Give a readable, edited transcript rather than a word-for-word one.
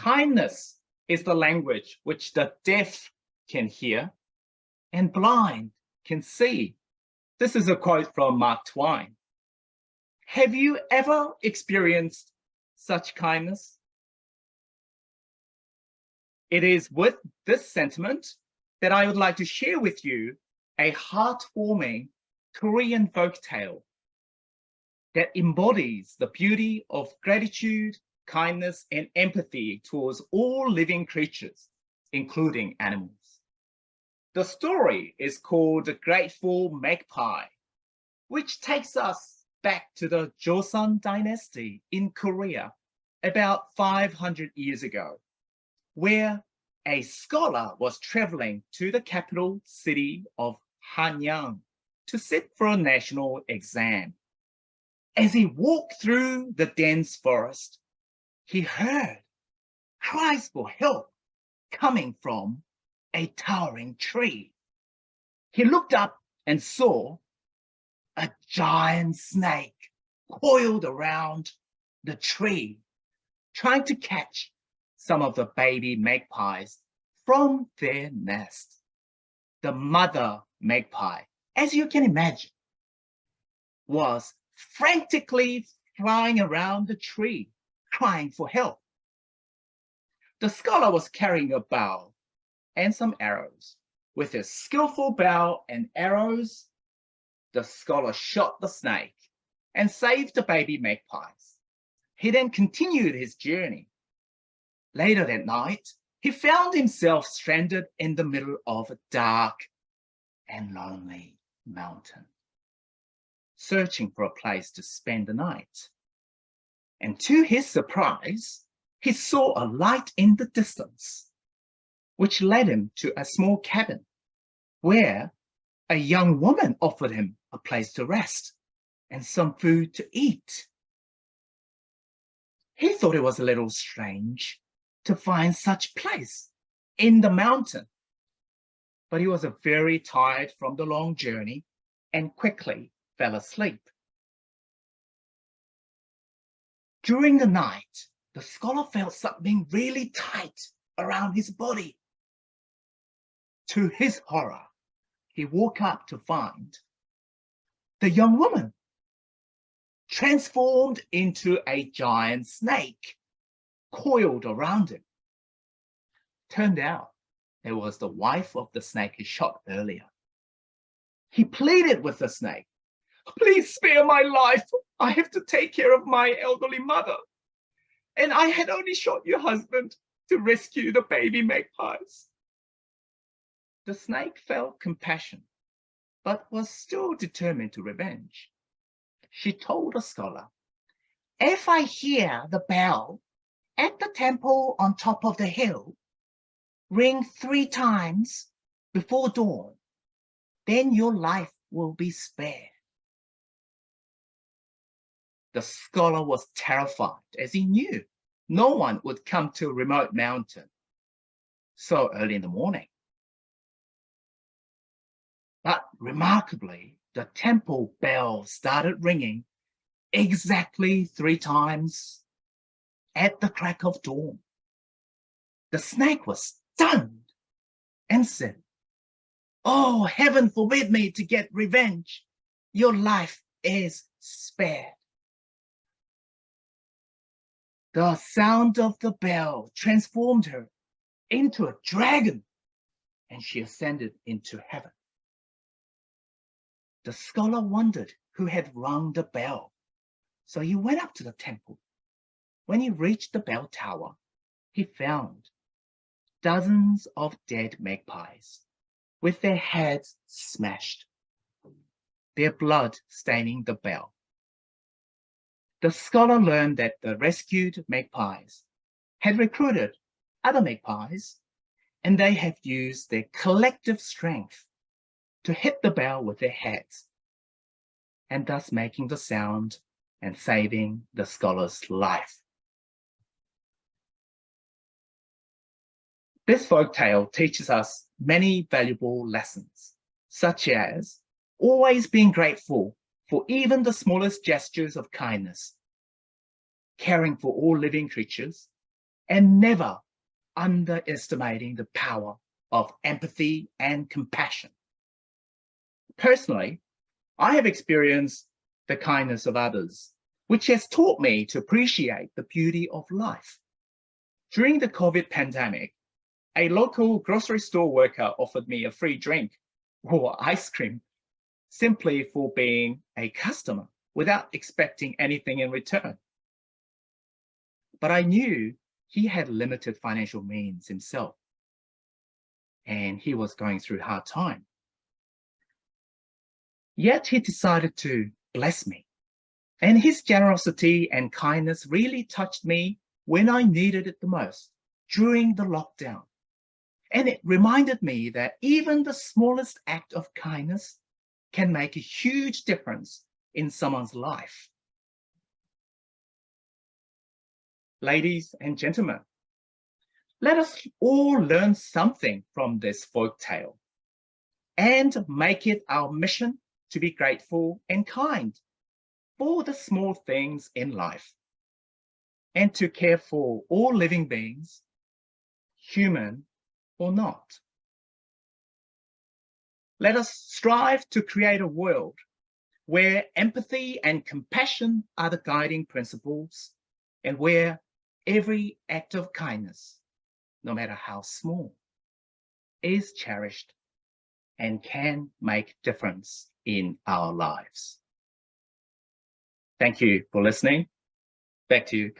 Kindness is the language which the deaf can hear and blind can see. This is a quote from Mark Twain. Have you ever experienced such kindness? It is with this sentiment that I would like to share with you a heartwarming Korean folktale that embodies the beauty of gratitude, kindness, and empathy towards all living creatures, including animals. The story is called The Grateful Magpie, which takes us back to the Joseon dynasty in Korea about 500 years ago, where a scholar was traveling to the capital city of Hanyang to sit for a national exam. As he walked through the dense forest, he heard cries for help coming from a towering tree. He looked up and saw a giant snake coiled around the tree, trying to catch some of the baby magpies from their nest. The mother magpie, as you can imagine, was frantically flying around the tree, crying for help. The scholar was carrying a bow and some arrows. With his skillful bow and arrows, the scholar shot the snake and saved the baby magpies. He then continued his journey. Later that night, he found himself stranded in the middle of a dark and lonely mountain, searching for a place to spend the night. And to his surprise, he saw a light in the distance, which led him to a small cabin where a young woman offered him a place to rest and some food to eat. He thought it was a little strange to find such place in the mountain, but he was very tired from the long journey and quickly fell asleep. During the night, the scholar felt something really tight around his body. To his horror, he woke up to find the young woman transformed into a giant snake coiled around him. Turned out it was the wife of the snake he shot earlier. He pleaded with the snake, "Please spare my life. I have to take care of my elderly mother. And I had only shot your husband to rescue the baby magpies." The snake felt compassion, but was still determined to revenge. She told the scholar, "If I hear the bell at the temple on top of the hill ring 3 times before dawn, then your life will be spared." The scholar was terrified, as he knew no one would come to a remote mountain so early in the morning. But remarkably, the temple bell started ringing exactly 3 times at the crack of dawn. The snake was stunned and said, "Oh, heaven forbid me to get revenge. Your life is spared." The sound of the bell transformed her into a dragon, and she ascended into heaven. The scholar wondered who had rung the bell, so he went up to the temple. When he reached the bell tower, he found dozens of dead magpies with their heads smashed, their blood staining the bell. The scholar learned that the rescued magpies had recruited other magpies, and they have used their collective strength to hit the bell with their heads, and thus making the sound and saving the scholar's life. This folktale teaches us many valuable lessons, such as always being grateful for even the smallest gestures of kindness, caring for all living creatures, and never underestimating the power of empathy and compassion. Personally, I have experienced the kindness of others, which has taught me to appreciate the beauty of life. During the COVID pandemic, a local grocery store worker offered me a free drink or ice cream simply for being a customer without expecting anything in return. But I knew he had limited financial means himself, and he was going through a hard time. Yet he decided to bless me, and his generosity and kindness really touched me when I needed it the most during the lockdown. And it reminded me that even the smallest act of kindness can make a huge difference in someone's life. Ladies and gentlemen, let us all learn something from this folk tale and make it our mission to be grateful and kind for the small things in life and to care for all living beings, human or not. Let us strive to create a world where empathy and compassion are the guiding principles and where every act of kindness, no matter how small, is cherished and can make difference in our lives. Thank you for listening. Back to you.